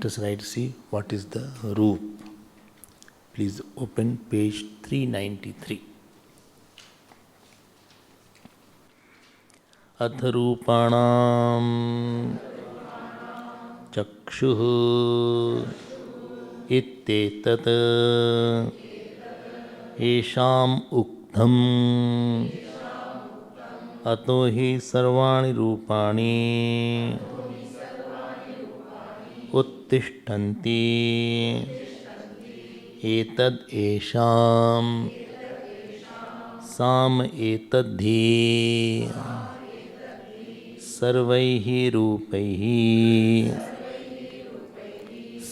Let us see what is the roop. Please open page 393. अथ रूपाणां चक्षुः इत्येतत् येषाम् उक्तम् अतो हि सर्वाणि रूपाणि उत्तिष्ठन्ति एतद् येषां साम एतद्धि सर्वैः रूपैः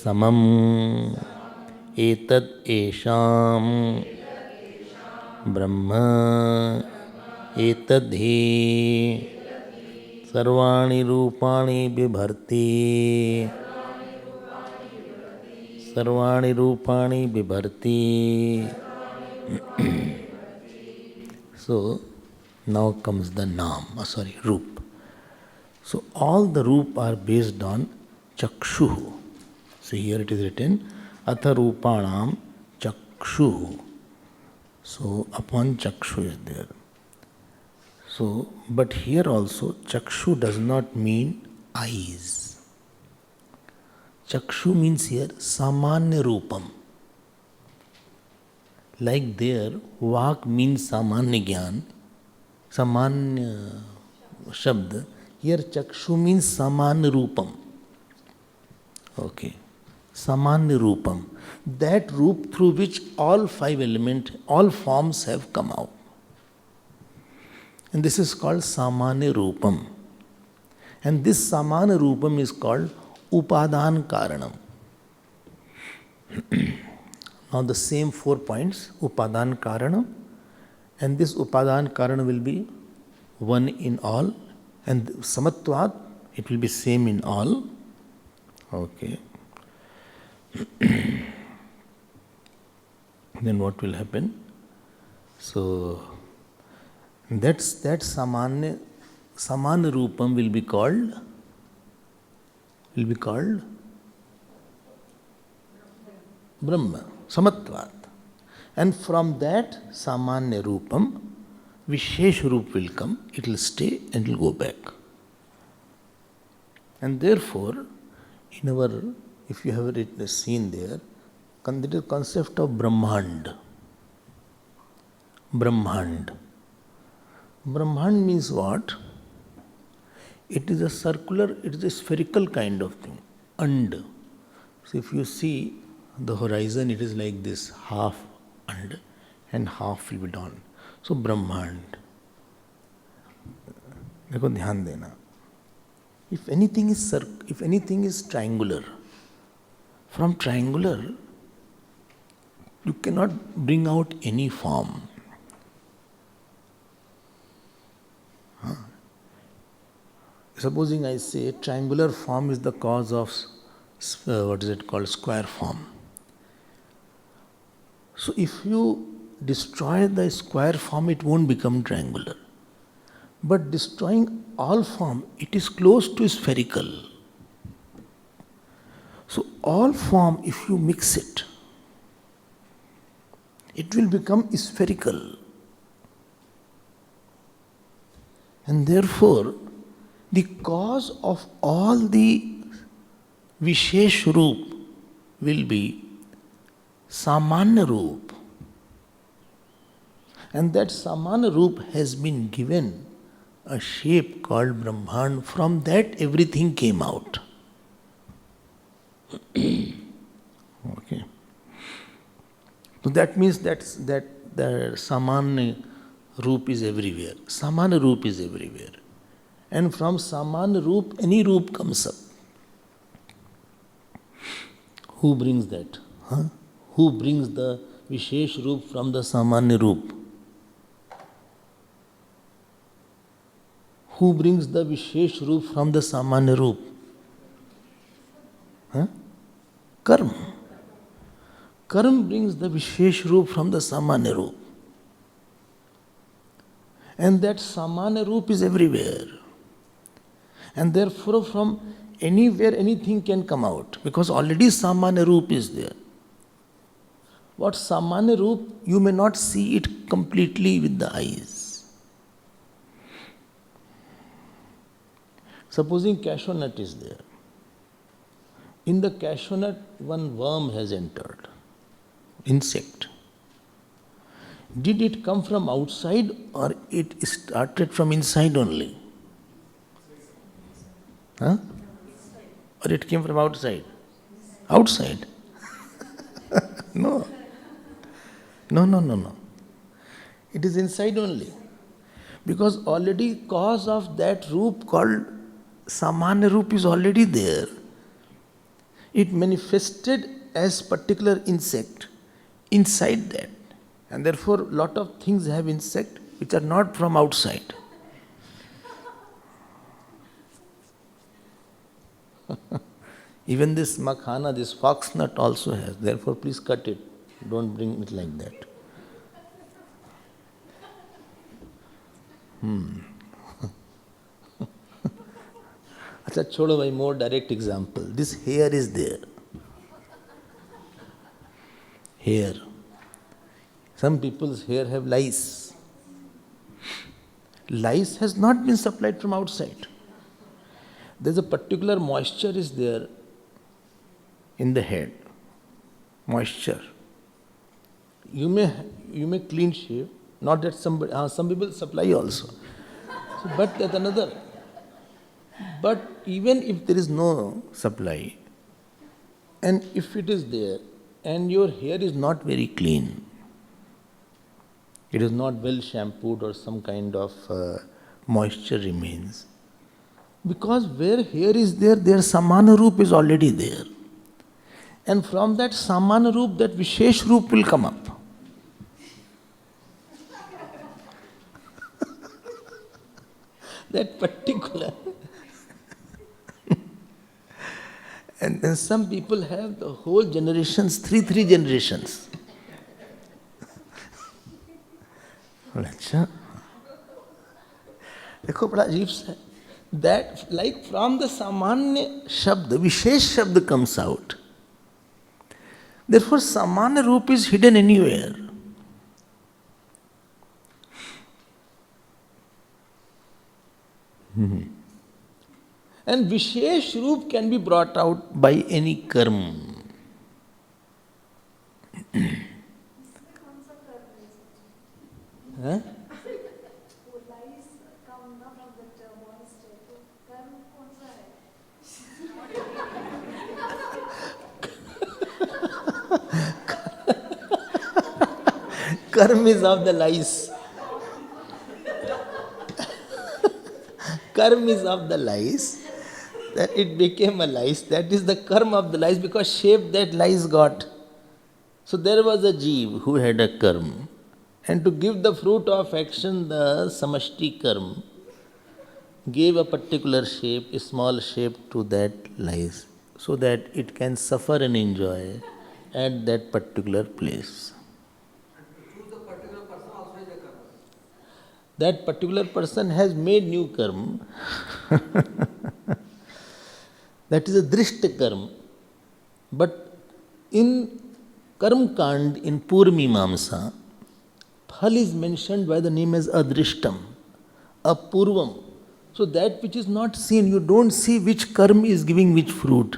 समम् एतद् येषां ब्रह्म एतद्धि सर्वाणि रूपाणि बिभर्ति सर्वाणि रूपाणि बिभर्ति. So now comes the roop. So all the roop are based on chakshu. So here it is written atha roopanam chakshu. So upon chakshu is there. So but here also chakshu does not mean eyes. Chakshu means here samanya roopam. Like there vak means samanya gyan, samanya shabd. Here chakshu means samanya roopam. Okay. Samanya roopam. That roop through which all five elements, all forms have come out. And this is called samanya roopam. And this samanya roopam is called upadan karanam. Now the same 4 points, upadan karanam. And this upadan karanam will be one in all. And samatvat, it will be same in all. Okay. Then what will happen? So that samanya roopam will be called Brahma, samatvat. And from that samanya roopam, Vishesh Roop will come, it will stay and it will go back. And therefore, in our, if you have seen there, the concept of Brahmand. Brahmand. Brahmand means what? It is a circular, it is a spherical kind of thing. And. So if you see the horizon, it is like this, half and half will be down. So Brahmand. देखो ध्यान देना. If anything is triangular, from triangular you cannot bring out any form. Supposing I say triangular form is the cause of square form. So if you destroy the square form, it won't become triangular. But destroying all form, it is close to spherical. So all form, if you mix it, it will become spherical. And therefore, the cause of all the Vishesh Roop will be Samanya Roop. And that Samanya Roop has been given a shape called Brahmand. From that everything came out. Okay. So that means that the Samanya Roop is everywhere. Samanya Roop is everywhere. And from Samanya Roop, any Roop comes up. Who brings that? Who brings the Vishesh Roop from the Samanya Roop? Who brings the Vishesh Roop from the Samanya Roop? Karma. Karma brings the Vishesh Roop from the Samanya Roop. And that Samanya Roop is everywhere. And therefore from anywhere anything can come out because already Samanya Roop is there. What Samanya Roop, you may not see it completely with the eyes. Supposing cashew nut is there. In the cashew nut, one worm has entered, insect. Did it come from outside or it started from inside only? Huh? Or it came from outside? Outside? No. No. It is inside only. Because already cause of that roop called Samanya Roop is already there. It manifested as particular insect inside that. And therefore lot of things have insect which are not from outside. Even this makhana, this foxnut also has. Therefore please cut it. Don't bring it like that. Acha, chodo by more direct example. This hair is there. Hair. Some people's hair have lice. Lice has not been supplied from outside. There's a particular moisture is there in the head. Moisture. You may clean shave, not that some people supply also. So, but that's another. But even if there is no supply, and if it is there, and your hair is not very clean, it is not well shampooed or some kind of moisture remains. Because where hair is there, their Samanya Roop is already there. And from that Samanya Roop, that Vishesh Roop will come up. That particular. And then some people have the whole generations, three generations. अच्छा देखो बड़ा अजीब सा है. That like from the Samanya Shabd, Vishesh Shabd comes out. Therefore Samanya Roop is hidden anywhere. And Vishesh Roop can be brought out by any karma. Huh? Karma is of the lice. Karma is of the lice. That it became a lice. That is the karma of the lice because shape that lice got. So there was a jeev who had a karma. And to give the fruit of action, the samashti karma gave a particular shape, a small shape to that lice, so that it can suffer and enjoy at that particular place. That particular person has made new karma. That is a drishta karma. But in Karma Kand, in Purvamimamsa, Phal is mentioned by the name as Adrishtam, Apurvam. So that which is not seen, you don't see which karma is giving which fruit.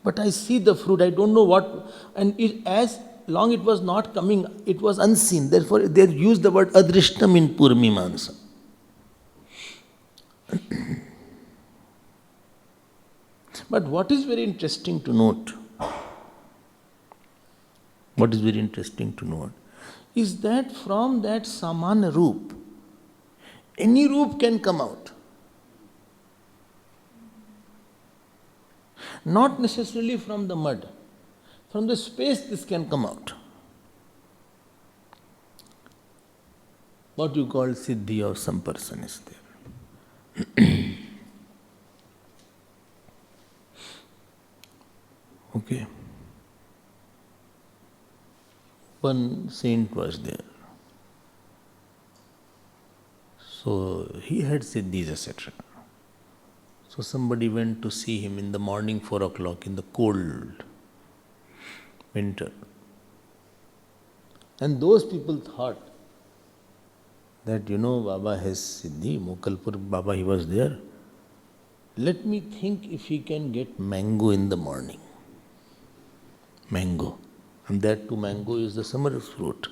But I see the fruit, I don't know what, and as long it was not coming, it was unseen. Therefore they use the word Adrishtam in Purvamimamsa. But what is very interesting to note, is that from that Samanya Roop, any Roop can come out. Not necessarily from the mud. From the space this can come out. What you call Siddhi of some person is there. Okay. One saint was there. So he had siddhis, etc. So somebody went to see him in the morning, 4 o'clock, in the cold winter. And those people thought that, Baba has Siddhi, Mokalpur Baba, he was there. Let me think if he can get mango in the morning. Mango. And that too, mango is the summer fruit.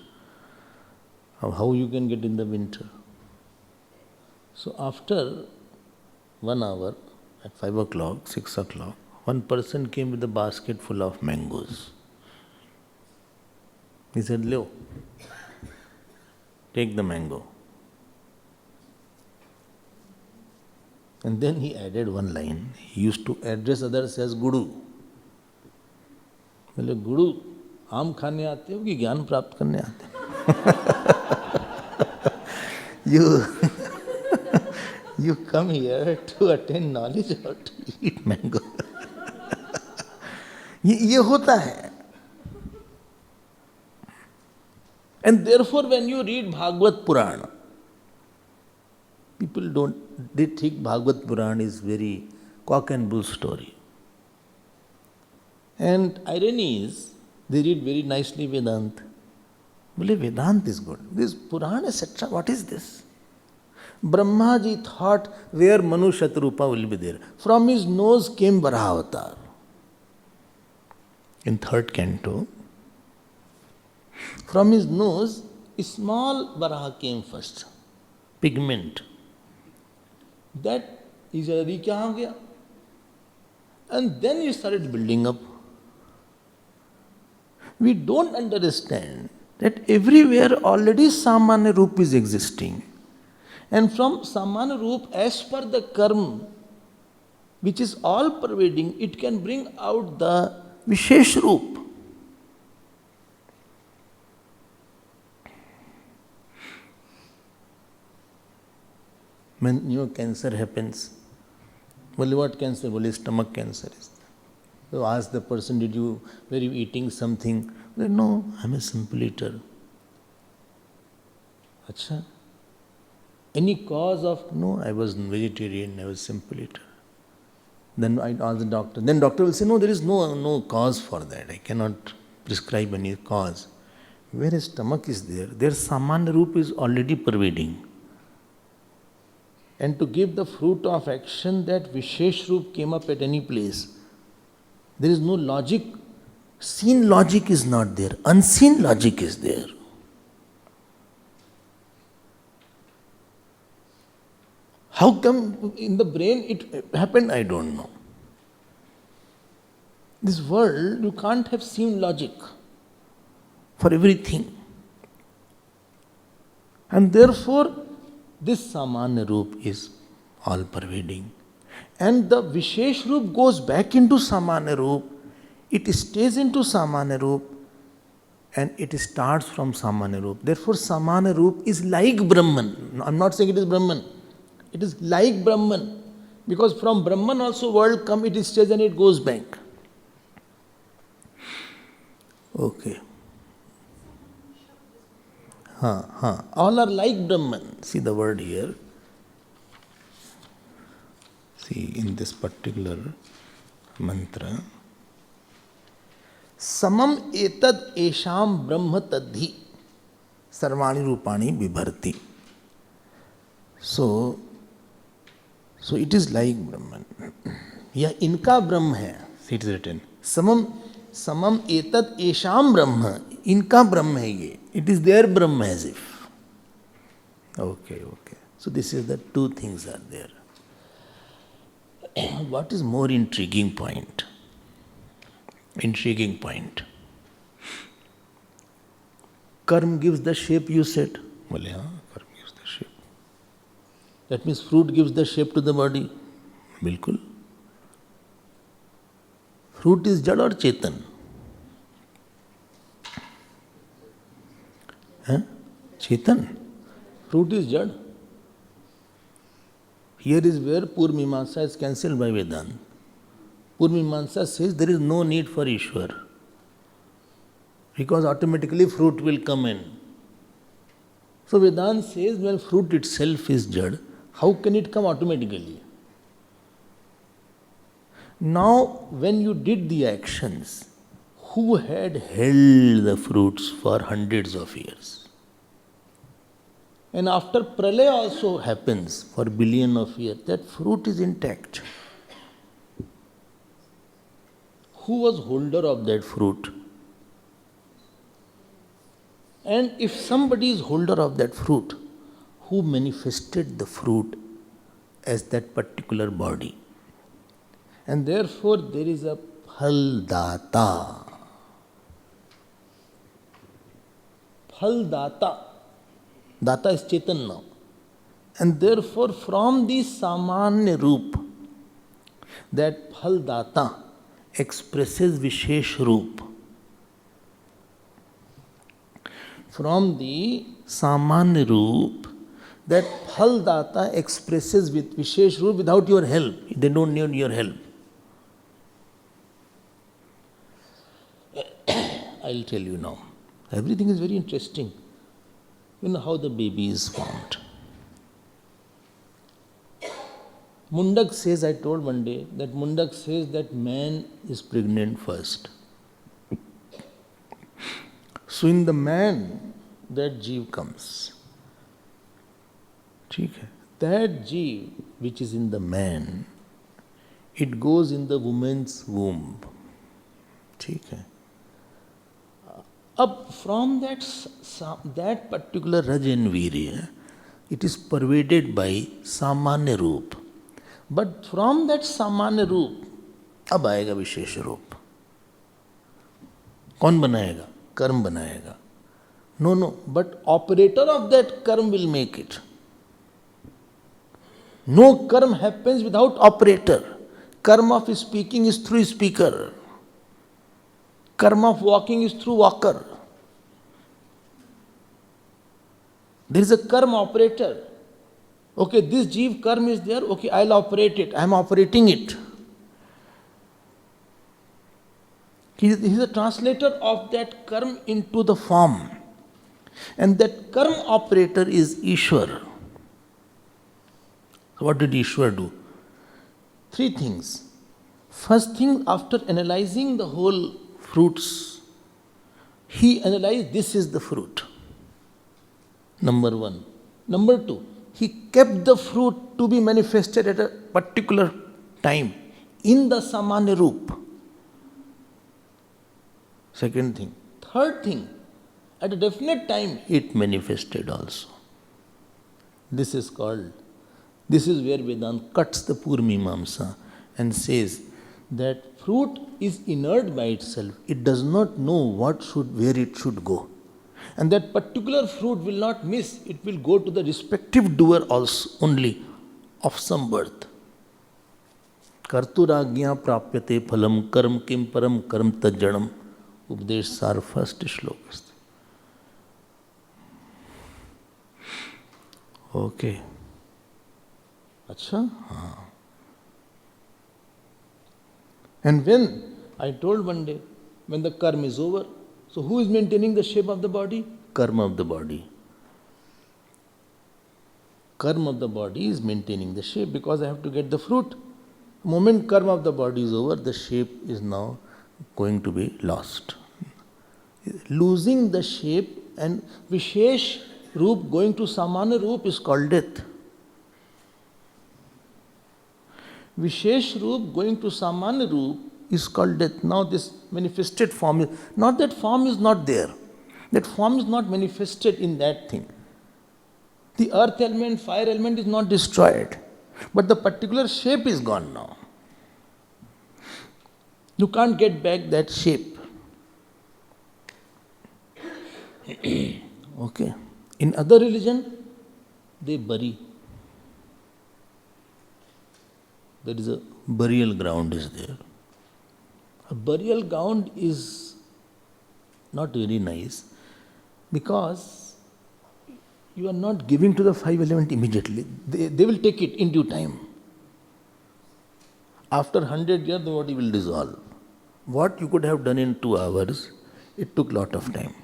How you can get in the winter? So after 1 hour, at 5 o'clock, 6 o'clock, one person came with a basket full of mangoes. He said, Leo, take the mango. And then he added one line. He used to address others as Guru. बोले गुरु आम खाने आते हो कि ज्ञान प्राप्त करने आते हो? You come here to attain knowledge or to eat mango? ये होता है. And therefore when you read Bhagavad Purana, people they think Bhagavad Purana is very cock and bull story. And irony is, they read very nicely Vedanta. Well, Vedanta is good. This Purana, etc., what is this? Brahmaji thought where Manu Shatrupa will be there. From his nose came Varaha Avatar. In 3rd canto, from his nose, a small Varaha came first. Pigment. That is already kya ho gaya? And then he started building up. We don't understand that everywhere already Samanya Roop is existing. And from Samanya Roop, as per the karma, which is all pervading, it can bring out the Vishesh Roop. When cancer happens, well, what cancer? Well, stomach cancer is. So ask the person, were you eating something? Well, no, I'm a simple eater. Acha? Any cause of? No, I was vegetarian, I was simple eater. Then I ask the doctor. Then doctor will say, no, there is no cause for that. I cannot prescribe any cause. Whereas stomach is there, their Samanya Roop is already pervading. And to give the fruit of action, that Vishesh Roop came up at any place. There is no logic. Seen logic is not there. Unseen logic is there. How come in the brain it happened? I don't know. This world, you can't have seen logic for everything. And therefore, this Samanya Roop is all pervading. And the Vishesh Roop goes back into Samanya Roop, it stays into Samanya Roop, and it starts from Samanya Roop. Therefore, Samanya Roop is like Brahman. I'm not saying it is Brahman. It is like Brahman. Because from Brahman also world come, it stays and it goes back. Okay. All are like Brahman. See the word here. See, in this particular mantra, samam etad esham brahma tadhi sarvani rupani vibharti. So it is like Brahman. Yeah, inka Brahma hai. See, it is written. Samam etad esham brahma. Inka Brahma hai ye. It is their Brahma as if. Okay. So this is the two things are there. What is more intriguing point? Karma gives the shape, you said. Well, yeah, karma gives the shape. That means fruit gives the shape to the body. Bilkul. Fruit is jad or chetan? Chetan. Fruit is jad. Here is where Purvamimamsa is cancelled by Vedanta. Purvamimamsa says there is no need for Ishwar, because automatically fruit will come in. So Vedanta says when fruit itself is jad, how can it come automatically? Now, when you did the actions, who had held the fruits for hundreds of years? And after pralaya also happens for billion of years, that fruit is intact. Who was holder of that fruit? And if somebody is holder of that fruit, who manifested the fruit as that particular body? And therefore there is a phaldata. Phaldata. Data is Chetan now. And therefore from the Samanya Roop, that phaldata expresses Vishesh Roop. From the Samanya Roop, that phaldata expresses with Vishesh Roop without your help. They don't need your help. I'll tell you now. Everything is very interesting. You know how the baby is formed. Mundak says, I told one day, that Mundak says that man is pregnant first. So in the man, that Jeev comes. That Jeev, which is in the man, it goes in the woman's womb. Up from that particular Raj and Virya, it is pervaded by Samanya Roop. But from that Samanya Roop, अब आएगा विशेष रूप. कौन बनाएगा? कर्म बनाएगा. No, but operator of that karma will make it. No karma happens without operator. Karma of speaking is through speaker. Karma of walking is through walker. There is a karma operator. Okay, this Jeev karma is there. Okay, I'll operate it. I am operating it. He is a translator of that karma into the form. And that karma operator is Ishwar. So what did Ishwar do? 3 things. First thing, after analyzing the whole fruits, he analyzed this is the fruit. Number 1. Number 2, he kept the fruit to be manifested at a particular time in the Samanya Roop. Second thing. Third thing, at a definite time it manifested also. This is where Vedanta cuts the Purmimamsa and says that fruit is inert by itself. It does not know where it should go. And that particular fruit will not miss. It will go to the respective doer also only of some birth. Karturagya prapyate phalam karm kim param karm tajjanam. Updesh Sar, first shloka. Okay. Acha? And when, I told one day, when the karma is over, so who is maintaining the shape of the body? Karma of the body. Karma of the body is maintaining the shape because I have to get the fruit. The moment karma of the body is over, the shape is now going to be lost. Losing the shape and Vishesh Roop going to Samanya Roop is called death. Vishesh Roop going to Samanya Roop is called death. Now this manifested form is, not that form is not there. That form is not manifested in that thing. The earth element, fire element is not destroyed. But the particular shape is gone now. You can't get back that shape. Okay. In other religion, they bury. There is a burial ground is there. A burial ground is not very nice because you are not giving to the 5 element immediately. They will take it in due time. After 100 years, the body will dissolve. What you could have done in 2 hours, it took lot of time.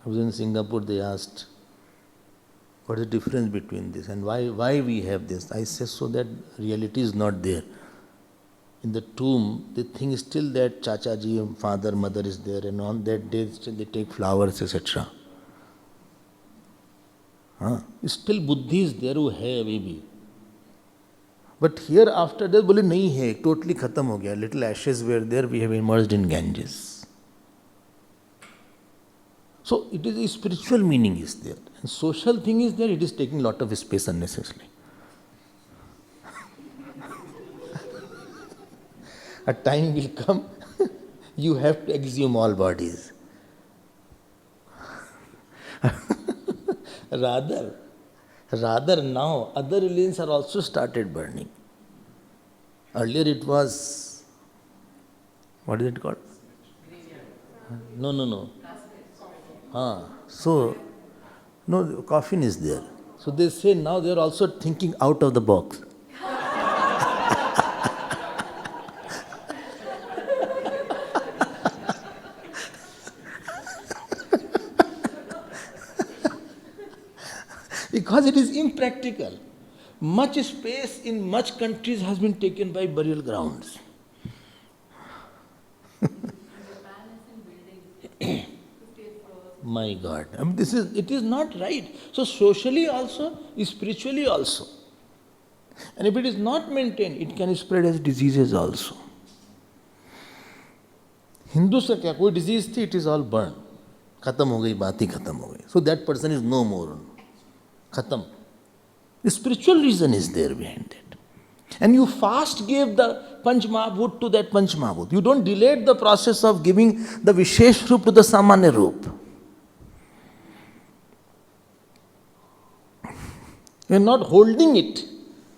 I was in Singapore, they asked, What is the difference between this and why we have this? I say so that reality is not there. In the tomb, the thing is still that Chachaji, father, mother is there, and on that day still they take flowers, etc. Still Buddhi is there, who hai abhi bhi. But here after that, bole nahi hai, totally khatam ho gaya. Little ashes were there, we have immersed in Ganges. So it is a spiritual meaning is there. And social thing is there, it is taking lot of space unnecessarily. A time will come, you have to exhume all bodies. Rather now, other religions are also started burning. Earlier it was, what is it called? No. So, no, the coffin is there. So they say now they are also thinking out of the box. Because it is impractical. Much space in much countries has been taken by burial grounds. My God, I mean, it is not right. So socially also, spiritually also. And if it is not maintained, it can spread as diseases also. Hindus का क्या कोई disease थी, it is all burned. खत्म हो गई, बात ही खत्म हो गई. So that person is no more. Khatam. The spiritual reason is there behind it. And you fast gave the Panch Mahabhut to that Panch Mahabhut. You don't delay the process of giving the Vishesh Roop to the Samanya Roop. You are not holding it.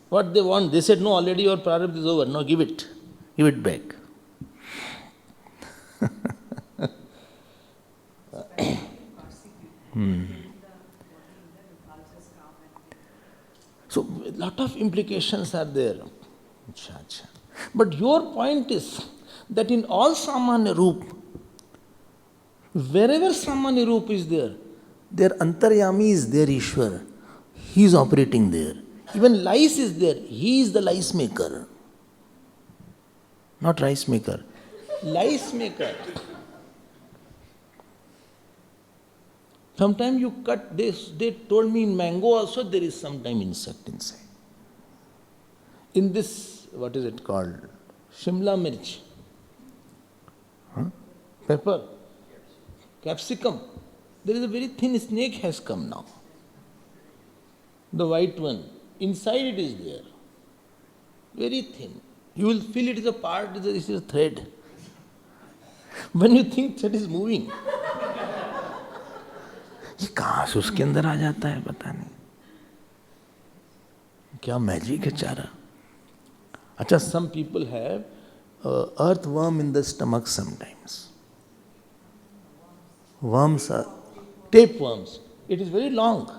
What they want, they said, no, already your prarabdha is over. No, give it. Give it back. So, a lot of implications are there. But your point is that in all Samanya Roop, wherever Samanya Roop is there, their Antaryami is there, Ishwar. He is operating there. Even lice is there. He is the lice maker. Not rice maker. Lice maker. Sometimes you cut this, they told me in mango also there is sometime insect inside. In this, what is it called? Shimla mirch. Pepper. Capsicum. There is a very thin snake has come now. The white one. Inside it is there. Very thin. You will feel it is a part, it is a thread. When you think that is moving, ये कहाँ से उसके अंदर आ जाता है पता नहीं क्या मैजिक है चारा. अच्छा, some people have earthworm in the stomach sometimes. Worms are tapeworms. It is very long.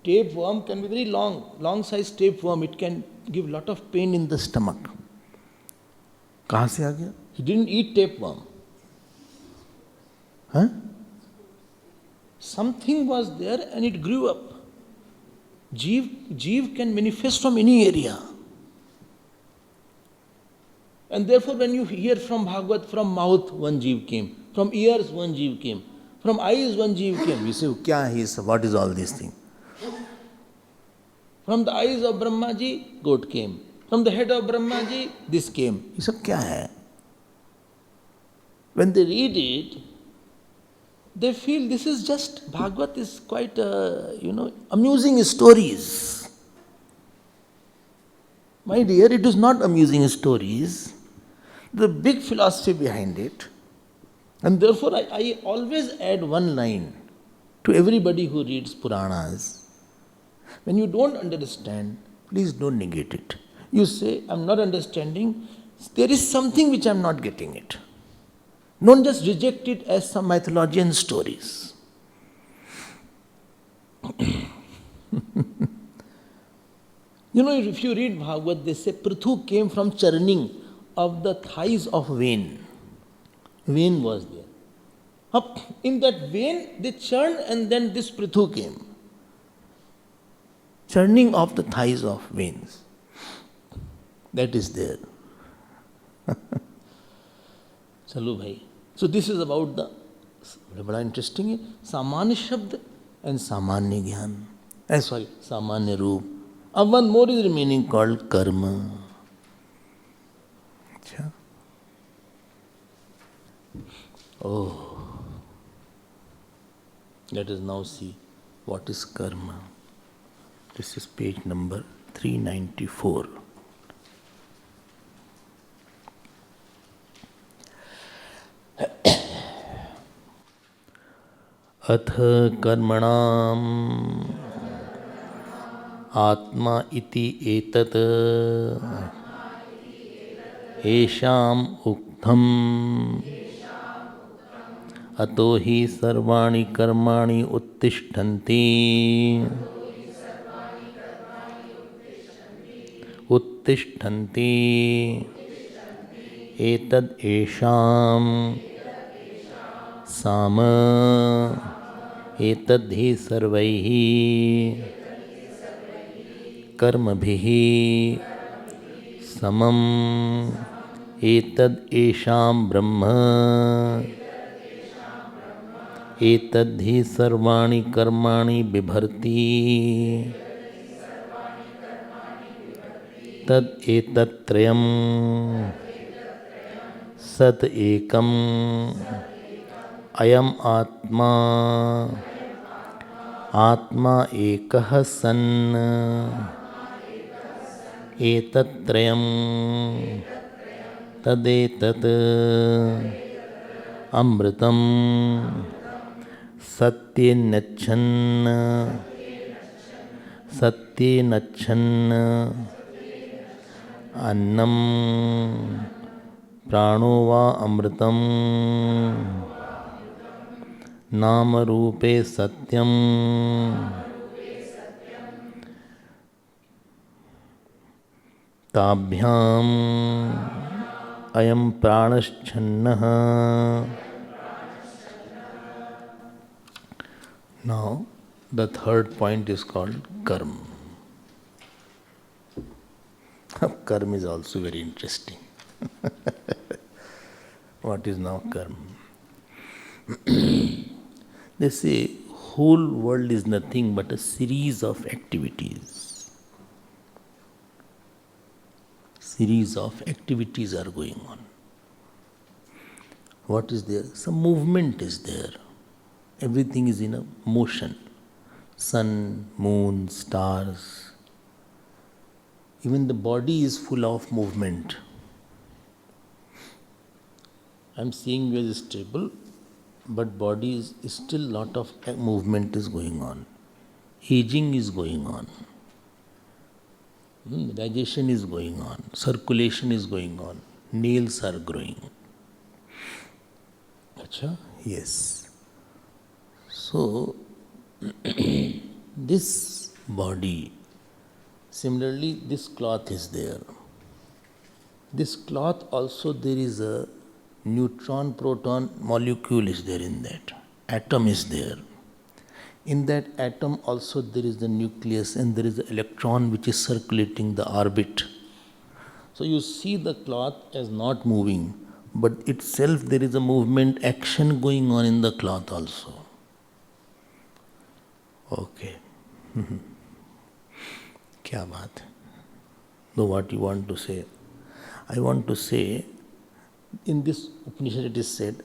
Tapeworm can be very long size tapeworm. It can give lot of pain in the stomach. कहाँ से आ गया? He didn't eat tapeworm. Huh? Something was there and it grew up. Jeev can manifest from any area. And therefore when you hear from Bhagavad, from mouth one Jeev came, from ears one Jeev came, from eyes one Jeev came. We say, kya hai, what is all this thing? From the eyes of Brahmaji, goat came. From the head of Brahmaji, this came. You say, kya hai? When they read it, they feel this is just, Bhagavad is quite, amusing stories. My dear, it is not amusing stories. The big philosophy behind it. And therefore, I always add one line to everybody who reads Puranas. When you don't understand, please don't negate it. You say, I'm not understanding. There is something which I'm not getting it. Don't just reject it as some mythology and stories. If you read Bhagavad, they say Prithu came from churning of the thighs of vein. Vein was there. In that vein, they churned and then this Prithu came. churning of the thighs of veins. That is there. Chalo bhai. So this is about the बड़ा interesting है सामान्य शब्द and सामान्य ज्ञान सामान्य रूप. अब one more is remaining called karma. अच्छा oh let us now see what is karma. This is page number 394. अथ कर्मणाम् आत्मा इति एतत् येषाम् उक्तम् अतो हि सर्वाणि कर्माणि उत्तिष्ठन्ति उत्तिष्ठन्ति एतद् येषाम् साम एतद्धि सर्वैः कर्मभिः समम् एतद् येषां ब्रह्म एतद्धि सर्वाणि कर्माणि बिभर्ति तद् एतत्त्रयम् सत् एकम् अयम् आत्मा आत्मा एकः सन् एतत्त्रयम् तदेतत् अमृतं सत्येनच्छन् सत्येनच्छन् अन्नं प्राणो वा अमृतम् नाम रूपे सत्यम ताभ्याम अयम प्राणश्छन्नः. Now the third point is called karma. Karma is also very interesting. What is now karma? They say whole world is nothing but a series of activities. Series of activities are going on. What is there? Some movement is there. Everything is in a motion. Sun, moon, stars. Even the body is full of movement. I am seeing you as stable, but body is still lot of movement is going on. Aging is going on. Digestion is going on. Circulation is going on. Nails are growing. Acha? Yes. So, this body, similarly this cloth is there. This cloth also there is a neutron proton molecule is there in that. Atom is there. In that atom also there is the nucleus and there is the electron which is circulating the orbit. So you see the cloth as not moving, but itself there is a movement, action going on in the cloth also. Okay. Kya baat hai? So what you want to say? I want to say, in this Upanishad it is said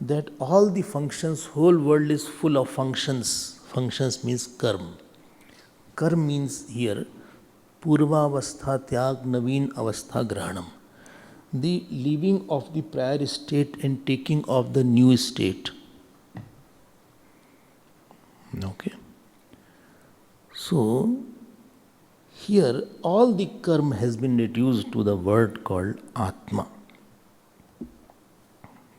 that all the functions, whole world is full of functions. Functions means karma. Karma means here purvavastha tyag naveen avastha grahanam. The leaving of the prior state and taking of the new state. Okay. So, here all the karma has been reduced to the word called Atma.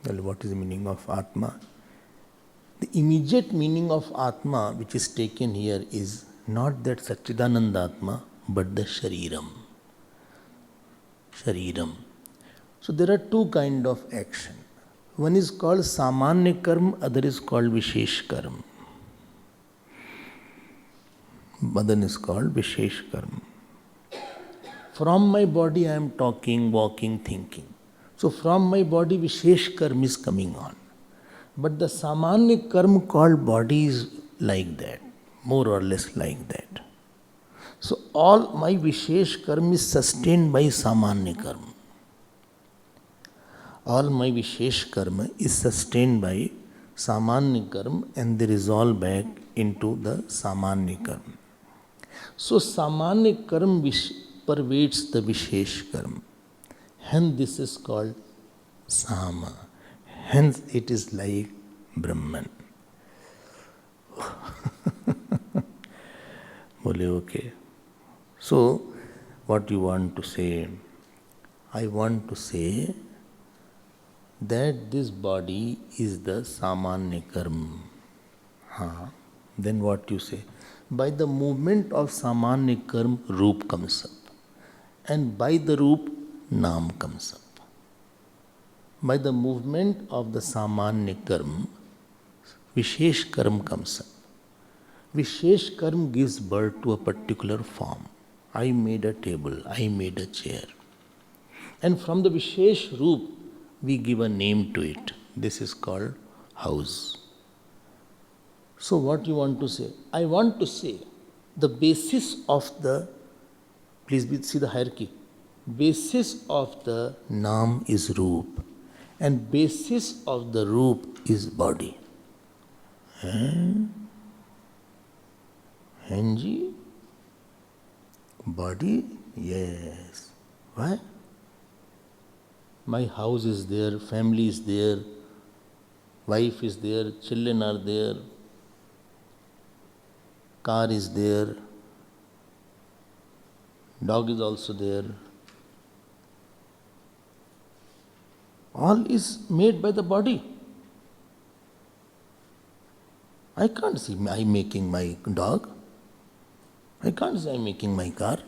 Well, what is the meaning of Atma? The immediate meaning of Atma which is taken here is not that Satchidananda Atma, but the Shariram. Shariram. So there are two kinds of action. One is called Samanya Karma, other is called Vishesh Karma. Badan is called Vishesh Karma. From my body I am talking, walking, thinking. So from my body Vishesh Karma is coming on. But the Samanya Karma called body is like that, more or less like that. So all my Vishesh Karma is sustained by Samanya Karma. All my Vishesh Karma is sustained by Samanya Karma and they resolve back into the Samanya Karma. So Samanya Karma pervades the Vishesh Karma. Hence this is called Sama. Hence it is like Brahman. Bole okay. So what you want to say? I want to say that this body is the Samanya Karma. Then what you say? By the movement of Samanya Karma, Roop comes up. And by the Roop, Naam comes up. By the movement of the Samanya Karma, Vishesh Karma comes up. Vishesh Karma gives birth to a particular form. I made a table, I made a chair. And from the Vishesh Roop, we give a name to it. This is called house. So what you want to say? I want to say the basis of the, please see the hierarchy. Basis of the Naam is Roop. And basis of the Roop is body. Hanji? Body? Yes. Why? My house is there, family is there, wife is there, children are there, car is there, dog is also there. All is made by the body. I can't see I making my dog. I can't say I'm making my car.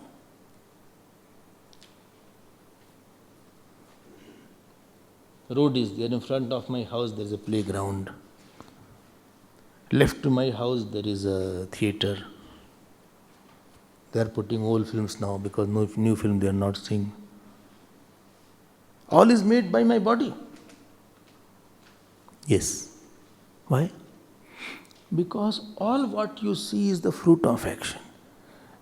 Road is there. In front of my house there is a playground. Left to my house there is a theatre. They are putting old films now because no new film they are not seeing. All is made by my body. Yes. Why? Because all what you see is the fruit of action.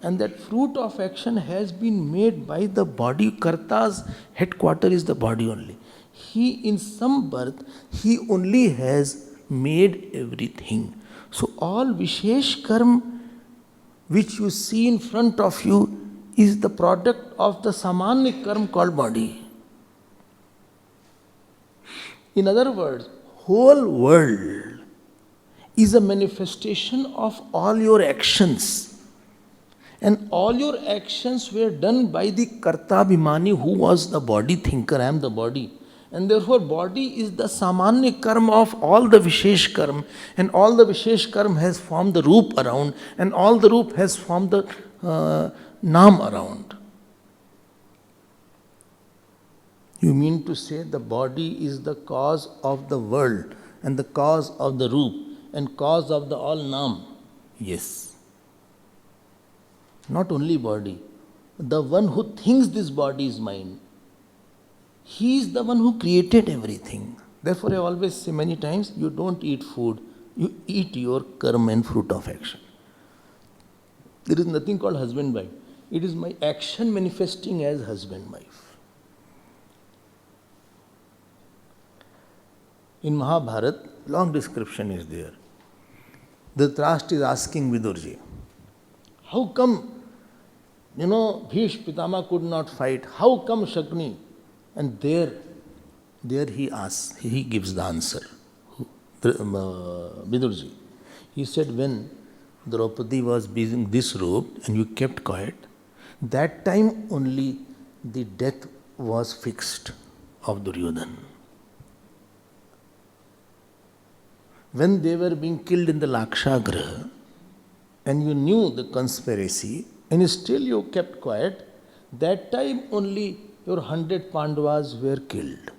And that fruit of action has been made by the body. Karta's headquarter is the body only. He in some birth, he only has made everything. So all Vishesh Karma which you see in front of you is the product of the Samanya Karma called body. In other words, whole world is a manifestation of all your actions. And all your actions were done by the Karta Bhimani who was the body thinker. I am the body. And therefore body is the Samanya Karma of all the Vishesh Karma. And all the Vishesh Karma has formed the Roop around. And all the Roop has formed the Naam around. You mean to say the body is the cause of the world and the cause of the Roop and cause of the all Naam? Yes. Not only body. The one who thinks this body is mine, he is the one who created everything. Therefore I always say many times, you don't eat food, you eat your karma and fruit of action. There is nothing called husband-wife. It is my action manifesting as husband-wife. In Mahabharata, long description is there. Dhritarashtra is asking Vidurji, how come, Bhishma Pitama could not fight? How come Shakuni? And there he asks, he gives the answer. Vidurji. He said, when Draupadi was being disrobed and you kept quiet, that time only the death was fixed of Duryodhana. When they were being killed in the Lakshagraha, and you knew the conspiracy, and still you kept quiet, that time only your 100 Pandavas were killed.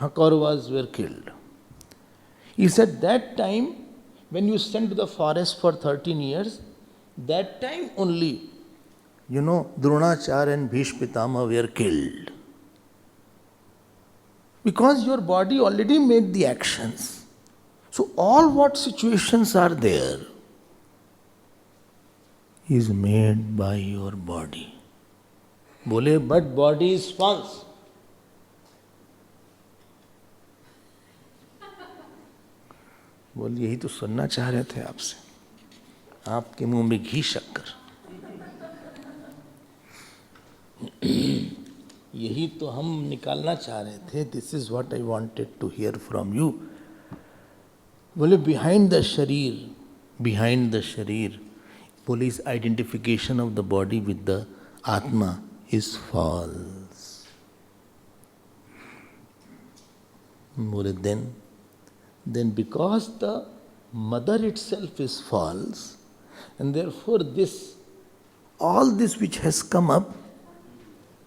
Kauravas were killed. He said that time, when you sent to the forest for 13 years, That time only, Dronacharya and Bhishma Pitama were killed. Because your body already made the actions. So all what situations are there is made by your body. बोले but body is false. बोले यही तो सुनना चाह रहे थे आपसे, आपके मुंह में घी शक्कर, यही तो हम निकालना चाह रहे थे. This is what I wanted to hear from you. बोले बिहाइंड द शरीर, बोले इस identification of the body with the atma is false. बोले then because the mother itself is false, and therefore all this which has come up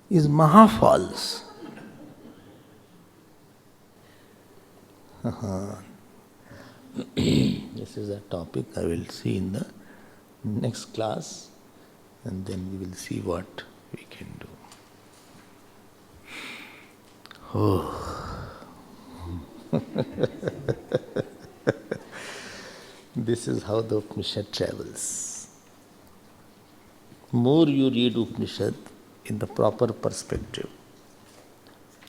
is maha false. This is a topic I will see in the next class, and then we will see what we can do. Oh. This is how the Upanishad travels. More you read Upanishad in the proper perspective,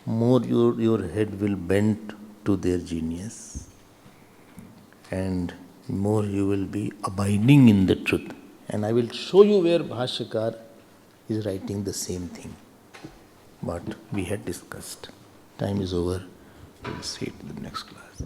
more your head will bend to their genius, and more you will be abiding in the truth. And I will show you where Bhashyakar is writing the same thing what we had discussed. Time is over. We will see it in the next class.